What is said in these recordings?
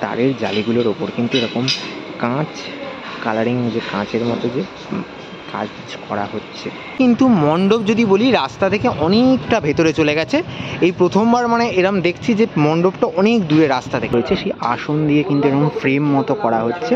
তারের জালিগুলোর ওপর কিন্তু এরকম কাঁচ কালারিং, যে কাঁচের মতো যে কাজ করা হচ্ছে। কিন্তু মণ্ডপ যদি বলি রাস্তা থেকে অনেকটা ভেতরে চলে গেছে। এই প্রথমবার মানে এরম দেখছি যে মণ্ডপটা অনেক দূরে রাস্তা থেকে রয়েছে। সেই আসন দিয়ে কিন্তু এরকম ফ্রেম মতো করা হচ্ছে।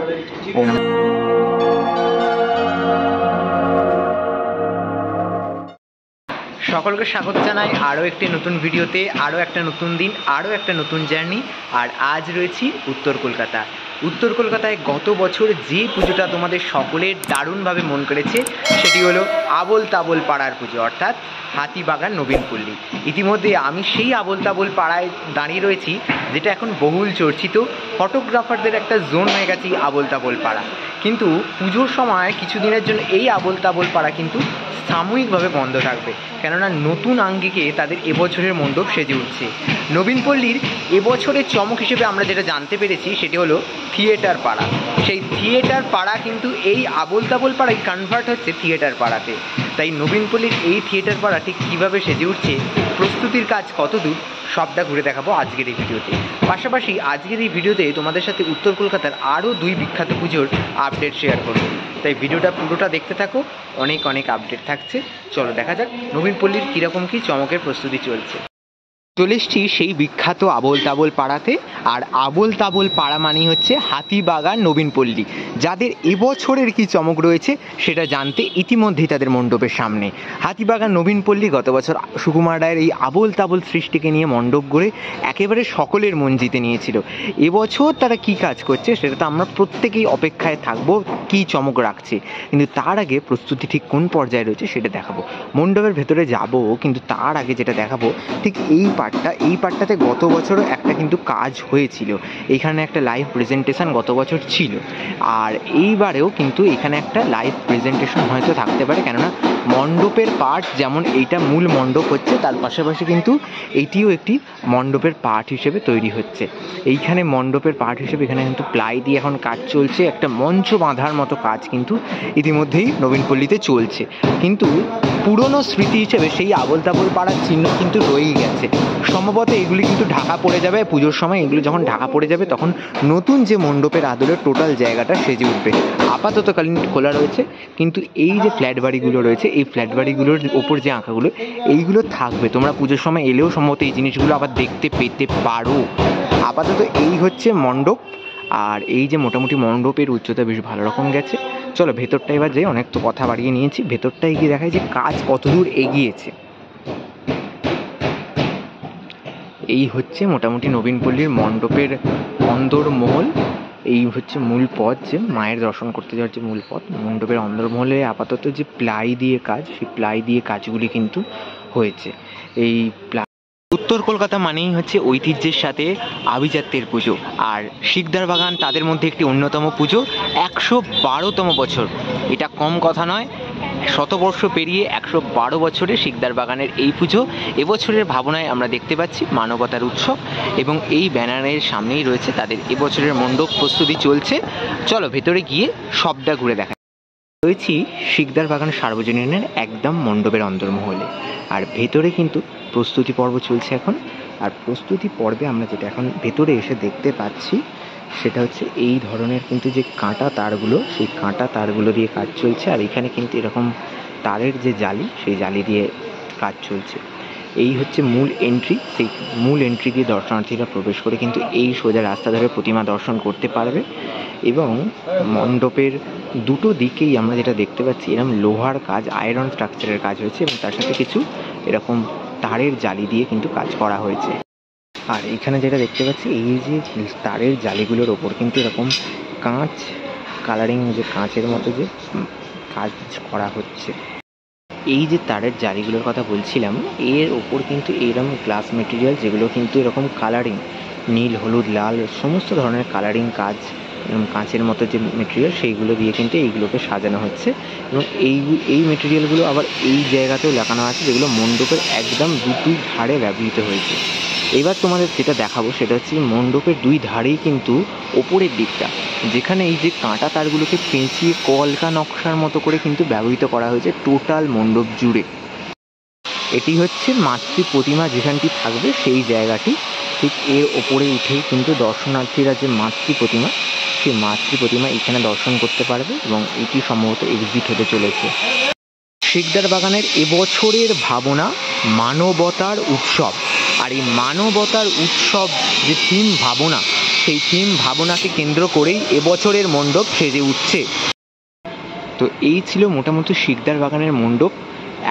সকলকে স্বাগত জানাই আরও একটি নতুন ভিডিওতে, আরও একটা নতুন দিন, আরও একটা নতুন জার্নি। আর আজ রয়েছি উত্তর কলকাতা। উত্তর কলকাতায় গত বছর যে পুজোটা তোমাদের সকলের দারুণভাবে মন কেড়েছে সেটি হলো আবোল তাবোল পাড়ার পুজো, অর্থাৎ হাতিবাগান নবীনপল্লী। ইতিমধ্যে আমি সেই আবোল তাবোল পাড়ায় দাঁড়িয়ে রয়েছি, যেটা এখন বহুল চর্চিত, ফটোগ্রাফারদের একটা জোন হয়ে গেছে আবোল তাবোল পাড়া। কিন্তু পুজোর সময় কিছুদিনের জন্য এই আবোল তাবোল পাড়া কিন্তু সাময়িকভাবে বন্ধ থাকবে, কেননা নতুন আঙ্গিকে তাদের এবছরের মণ্ডপ সেজে উঠছে। নবীনপল্লীর এবছরের চমক হিসেবে আমরা যেটা জানতে পেরেছি সেটি হলো থিয়েটার পাড়া। সেই থিয়েটার পাড়া কিন্তু এই আবোল তাবোল পাড়ায় কনভার্ট হচ্ছে থিয়েটার পাড়াতে। তাই নবীনপল্লীর এই থিয়েটার পাড়া ঠিক কীভাবে সেজে উঠছে, প্রস্তুতির কাজ কতদূর, সবটা ঘুরে দেখাবো আজকের এই ভিডিওতে। পাশাপাশি আজকের এই ভিডিওতে তোমাদের সাথে উত্তর কলকাতার আরও দুই বিখ্যাত পুজোর আপডেট শেয়ার করব। তাই ভিডিওটা পুরোটা দেখতে থাকো, অনেক অনেক আপডেট থাকছে। চলো দেখা যাক নবীনপল্লীর কীরকম কী চমকের প্রস্তুতি চলছে। চলে এসছি সেই বিখ্যাত আবোল তাবোল পাড়াতে। আর আবোল তাবোল পাড়া মানেই হচ্ছে হাতিবাগান নবীনপল্লী। যাদের এবছরের কি চমক রয়েছে সেটা জানতে ইতিমধ্যেই তাদের মণ্ডপের সামনে। হাতিবাগান নবীনপল্লী গত বছর সুকুমার রায়ের এই আবোল তাবোল সৃষ্টিকে নিয়ে মণ্ডপ গড়ে একেবারে সকলের মন জিতে নিয়েছিল। এবছর তারা কি কাজ করছে সেটা তো আমরা প্রত্যেকেই অপেক্ষায় থাকবো, কি চমক রাখছে। কিন্তু তার আগে প্রস্তুতি ঠিক কোন পর্যায়ে রয়েছে সেটা দেখাবো। মণ্ডপের ভেতরে যাব, কিন্তু তার আগে যেটা দেখাবো ঠিক এই পার্টটাতে গত বছরও একটা কিন্তু কাজ হয়েছিল। এখানে একটা লাইভ প্রেজেন্টেশন গত বছর ছিল, আর এইবারেও কিন্তু এখানে একটা লাইভ প্রেজেন্টেশন হয়তো থাকতে পারে, কেননা মণ্ডপের পার্ট যেমন এইটা মূল মণ্ডপ হচ্ছে, তার পাশাপাশি কিন্তু এটিও একটি মণ্ডপের পার্ট হিসেবে তৈরি হচ্ছে। এইখানে মণ্ডপের পার্ট হিসেবে এখানে কিন্তু প্লাই দিয়ে এখন কাজ চলছে, একটা মঞ্চ বাঁধার মতো কাজ কিন্তু ইতিমধ্যেই নবীনপল্লীতে চলছে। কিন্তু পুরনো স্মৃতি হিসেবে সেই আবোল তাবোল পাড়ার চিহ্ন কিন্তু রয়েই গেছে। সম্ভবত এগুলি কিন্তু ঢাকা পড়ে যাবে পুজোর সময়। এগুলো যখন ঢাকা পড়ে যাবে তখন নতুন যে মণ্ডপের আদলে টোটাল জায়গাটা সেজে উঠবে। আপাততকালীন খোলা রয়েছে, কিন্তু এই যে ফ্ল্যাট বাড়িগুলো রয়েছে, এই ফ্ল্যাট বাড়িগুলোর ওপর যে আঁকাগুলো এইগুলো থাকবে। তোমরা পুজোর সময় এলেও সম্ভবত এই জিনিসগুলো আবার দেখতে পেতে পারো। আপাতত এই হচ্ছে মণ্ডপ। আর এই যে মোটামুটি মণ্ডপের উচ্চতা বেশ ভালো রকম গেছে। চলো ভেতরটা এবার যাই, অনেক তো কথা বাড়িয়ে নিয়েছি। ভেতরটা এগিয়ে দেখায় যে কাজ কতদূর এগিয়েছে। এই হচ্ছে মোটামুটি নবীনপল্লীর মণ্ডপের অন্দরমহল। এই হচ্ছে মূল পথ, যে মায়ের দর্শন করতে যাওয়ার যে মূল পথ। মণ্ডপের অন্দরমহলে আপাতত যে প্লাই দিয়ে কাজ, সেই প্লাই দিয়ে কাজগুলি কিন্তু হয়েছে। এই উত্তর কলকাতা মানেই হচ্ছে ঐতিহ্যের সাথে আভিজাত্যের পুজো। আর শিকদার বাগান তাদের মধ্যে একটি অন্যতম পুজো। 112তম বছর, এটা কম কথা নয়। শতবর্ষ পেরিয়ে 112 বছরে শিকদার বাগানের এই পুজো। এবছরের ভাবনায় আমরা দেখতে পাচ্ছি মানবতার উৎসব, এবং এই ব্যানারের সামনেই রয়েছে তাদের এবছরের মণ্ডপ প্রস্তুতি চলছে। চলো ভেতরে গিয়ে সবটা ঘুরে দেখা। রয়েছি শিকদার বাগান সার্বজনীনের একদম মণ্ডপের অন্দরমহলে, আর ভেতরে কিন্তু প্রস্তুতি পর্ব চলছে এখন। আর প্রস্তুতি পর্বে আমরা যেটা এখন ভেতরে এসে দেখতে পাচ্ছি সেটা হচ্ছে এই ধরনের কিন্তু যে কাঁটা তারগুলো, সেই কাঁটা তারগুলো দিয়ে কাজ চলছে। আর এখানে কিন্তু এরকম তারের যে জালি, সেই জালি দিয়ে কাজ চলছে। এই হচ্ছে মূল এন্ট্রি। সেই মূল এন্ট্রি দিয়ে দর্শনার্থীরা প্রবেশ করে কিন্তু এই সোজা রাস্তা ধরে প্রতিমা দর্শন করতে পারবে। এবং মণ্ডপের দুটো দিকেই আমরা যেটা দেখতে পাচ্ছি, এরকম লোহার কাজ, আয়রন স্ট্রাকচারের কাজ হয়েছে, এবং তার সাথে কিছু এরকম তারের জালি দিয়ে কিন্তু কাজ করা হয়েছে। আর এখানে যেটা দেখতে পাচ্ছি, এই যে তারের জালিগুলোর ওপর কিন্তু এরকম কাঁচ কালারিং, যে কাঁচের মতো যে কাজ করা হচ্ছে। এই যে তারের জালিগুলোর কথা বলছিলাম, এর ওপর কিন্তু এইরকম গ্লাস মেটেরিয়াল, যেগুলো কিন্তু এরকম কালারিং, নীল, হলুদ, লাল সমস্ত ধরনের কালারিং কাজ, এরকম কাঁচের মতো যে মেটেরিয়াল, সেইগুলো দিয়ে কিন্তু এইগুলোকে সাজানো হচ্ছে। এবং এই মেটেরিয়ালগুলো আবার এই জায়গাতেও লাগানো আছে, যেগুলো মণ্ডপের একদম দুই ধারে ব্যবহৃত হয়েছে। এবার তোমাদের যেটা দেখাবো সেটা হচ্ছে মণ্ডপের দুই ধারেই কিন্তু ওপরের দিকটা, যেখানে এই যে কাঁটা তারগুলোকে পেঁচিয়ে কলকা নকশার মতো করে কিন্তু ব্যবহৃত করা হয়েছে টোটাল মণ্ডপ জুড়ে। এটি হচ্ছে মাতৃ প্রতিমা যেখানটি থাকবে সেই জায়গাটি। ঠিক এর ওপরে উঠেই কিন্তু দর্শনার্থীরা যে মাতৃ প্রতিমা, সেই মাতৃ প্রতিমা এখানে দর্শন করতে পারবে এবং এটি সম্ভবত এক্সিট হতে চলেছে। শিকদার বাগানের এবছরের ভাবনা মানবতার উৎসব, আর এই মানবতার উৎসব যে থিম ভাবনা, সেই থিম ভাবনাকে কেন্দ্র করেই এবছরের মণ্ডপ সেজে উঠছে। তো এই ছিল মোটামুটি শিকদার বাগানের মণ্ডপ।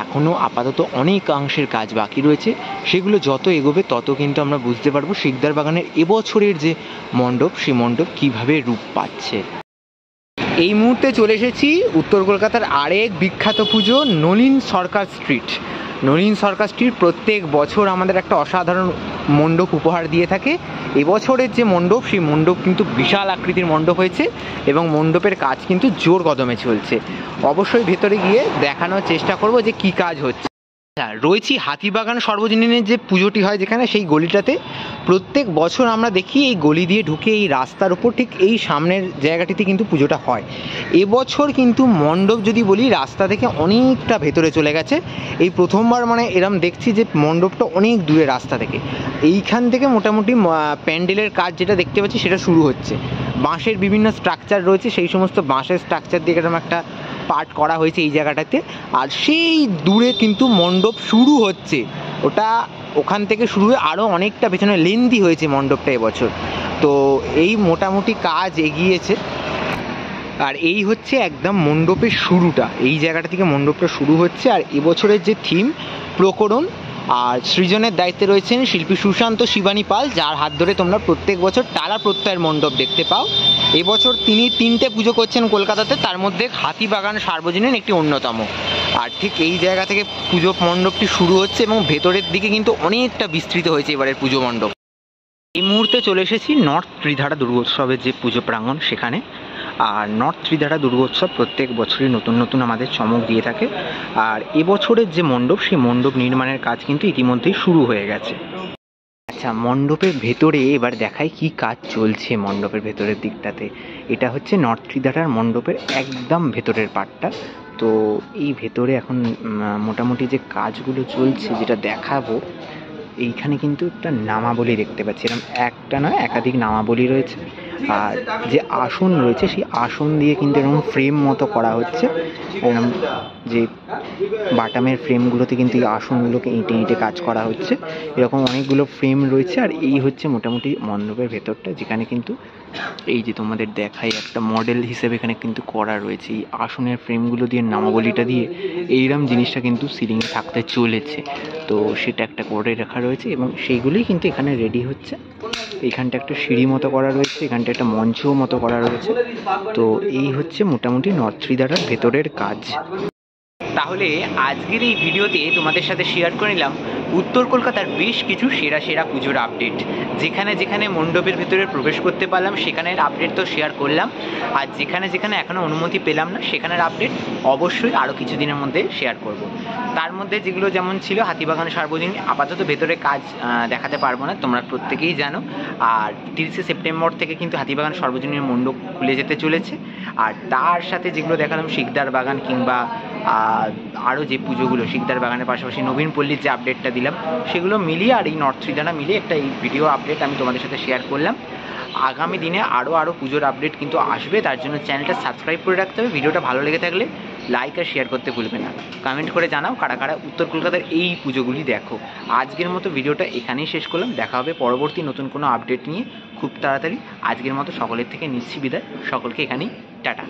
এখনও আপাতত অনেকাংশের কাজ বাকি রয়েছে, সেগুলো যত এগোবে তত কিন্তু আমরা বুঝতে পারবো শিকদার বাগানের এবছরের যে মণ্ডপ, সেই মণ্ডপ কীভাবে রূপ পাচ্ছে। এই মুহূর্তে চলে এসেছি উত্তর কলকাতার আরেক বিখ্যাত পুজো নলিন সরকার স্ট্রিট। নলিন সরকার স্ট্রিট প্রত্যেক বছর আমাদের একটা অসাধারণ মণ্ডপ উপহার দিয়ে থাকে। এবছরের যে মণ্ডপ, সেই মণ্ডপ কিন্তু বিশাল আকৃতির মণ্ডপ হয়েছে এবং মণ্ডপের কাজ কিন্তু জোর কদমে চলছে। অবশ্যই ভেতরে গিয়ে দেখানোর চেষ্টা করব যে কি কাজ হচ্ছে। রয়েছি হাতিবাগান সর্বজনীনের যে পুজোটি হয় যেখানে, সেই গলিটাতে প্রত্যেক বছর আমরা দেখি এই গলি দিয়ে ঢুকে এই রাস্তার উপর ঠিক এই সামনের জায়গাটিতে কিন্তু পুজোটা হয়। এবছর কিন্তু মণ্ডপ যদি বলি রাস্তা থেকে অনেকটা ভেতরে চলে গেছে। এই প্রথমবার মানে এরম দেখছি যে মণ্ডপটা অনেক দূরে রাস্তা থেকে। এইখান থেকে মোটামুটি প্যান্ডেলের কাজ যেটা দেখতে পাচ্ছি সেটা শুরু হচ্ছে। বাঁশের বিভিন্ন স্ট্রাকচার রয়েছে, সেই সমস্ত বাঁশের স্ট্রাকচার দিয়ে এরকম একটা পার্ট করা হয়েছে এই জায়গাটাতে। আর সেই দূরে কিন্তু মণ্ডপ শুরু হচ্ছে, ওটা ওখান থেকে শুরু হয়ে আরও অনেকটা পেছনে লেন্দি হয়েছে মণ্ডপটা এবছর। তো এই মোটামুটি কাজ এগিয়েছে। আর এই হচ্ছে একদম মণ্ডপের শুরুটা, এই জায়গাটা থেকে মণ্ডপটা শুরু হচ্ছে। আর এবছরের যে থিম প্রকরণ, আর সৃজনের দায়িত্বে রয়েছেন শিল্পী সুশান্ত শিবানী পাল, যার হাত ধরে তোমরা প্রত্যেক বছর টালা প্রত্যয়ের মণ্ডপ দেখতে পাও। এবছর তিনি 3টে পুজো করছেন কলকাতাতে, তার মধ্যে হাতিবাগান সার্বজনীন একটি অন্যতম। আর ঠিক এই জায়গা থেকে পুজো মণ্ডপটি শুরু হচ্ছে এবং ভেতরের দিকে কিন্তু অনেকটা বিস্তৃত হয়েছে এবারের পুজো মণ্ডপ। এই মুহূর্তে চলে এসেছি নর্থ ত্রিধারা দুর্গোৎসবের যে পুজো প্রাঙ্গণ সেখানে। আর নর্থ ত্রিধারা দুর্গোৎসব প্রত্যেক বছরই নতুন নতুন আমাদের চমক দিয়ে থাকে। আর এবছরের যে মণ্ডপ, সেই মণ্ডপ নির্মাণের কাজ কিন্তু ইতিমধ্যেই শুরু হয়ে গেছে। আচ্ছা, মণ্ডপের ভেতরে এবার দেখাই কি কাজ চলছে মণ্ডপের ভেতরের দিকটাতে। এটা হচ্ছে নর্থ ত্রিধারার মণ্ডপের একদম ভেতরের পার্টটা। তো এই ভেতরে এখন মোটামুটি যে কাজগুলো চলছে যেটা দেখাবো, এইখানে কিন্তু একটা নামাবলী দেখতে পাচ্ছি। এরকম একটা নয়, একাধিক নামাবলী রয়েছে। আর যে আসন রয়েছে, সেই আসন দিয়ে কিন্তু এরকম ফ্রেম মতো করা হচ্ছে। এরকম যে বাটামের ফ্রেমগুলোতে কিন্তু এই আসনগুলোকে এঁটে এঁটে কাজ করা হচ্ছে। এরকম অনেকগুলো ফ্রেম রয়েছে। আর এই হচ্ছে মোটামুটি মণ্ডপের ভেতরটা, যেখানে কিন্তু এই যে তোমাদের দেখাই একটা মডেল হিসেবে এখানে কিন্তু করা রয়েছে। এই আসনের ফ্রেমগুলো দিয়ে নামাবলীটা দিয়ে এইরকম জিনিসটা কিন্তু সিলিংয়ে থাকতে চলেছে। তো সেটা একটা করে রাখা রয়েছে এবং সেইগুলোই কিন্তু এখানে রেডি হচ্ছে। এইখানটা একটা সিঁড়ি মতো করা রয়েছে, এখানটা একটা মঞ্চও মতো করা রয়েছে। তো এই হচ্ছে মোটামুটি নর্থ ত্রিধারার ভেতরের কাজ। তাহলে আজকের এই ভিডিওতে তোমাদের সাথে শেয়ার করে নিলাম উত্তর কলকাতার বেশ কিছু সেরা সেরা পুজোর আপডেট। যেখানে যেখানে মণ্ডপের ভেতরে প্রবেশ করতে পারলাম সেখানের আপডেট তো শেয়ার করলাম, আর যেখানে যেখানে এখনও অনুমতি পেলাম না সেখানের আপডেট অবশ্যই আরও কিছুদিনের মধ্যে শেয়ার করব। তার মধ্যে যেগুলো যেমন ছিল হাতিবাগান সার্বজনীন, আপাতত ভেতরে কাজ দেখাতে পারবো না, তোমরা প্রত্যেকেই জানো। আর 30শে সেপ্টেম্বর থেকে কিন্তু হাতিবাগান সর্বজনীন মণ্ডপ খুলে যেতে চলেছে। আর তার সাথে যেগুলো দেখালাম শিকদার বাগান কিংবা আরও যে পুজোগুলো শিকদার বাগানের পাশাপাশি নবীন পল্লীর যে আপডেটটা দিলাম, সেগুলো মিলিয়ে আর এই নর্থ ত্রিধারা মিলিয়ে একটা এই ভিডিও আপডেট আমি তোমাদের সাথে শেয়ার করলাম। আগামী দিনে আরও পুজোর আপডেট কিন্তু আসবে, তার জন্য চ্যানেলটা সাবস্ক্রাইব করে রাখতে হবে। ভিডিওটা ভালো লেগে থাকলে লাইক আর শেয়ার করতে ভুলবে না। কমেন্ট করে জানাও কারা কারা উত্তর কলকাতার এই পুজোগুলি দেখো। আজকের মতো ভিডিওটা এখানেই শেষ করলাম, দেখা হবে পরবর্তী নতুন কোনো আপডেট নিয়ে খুব তাড়াতাড়ি। আজকের মতো সকলের থেকে নিচ্ছি বিদায়, সকলকে এখানেই টাটা।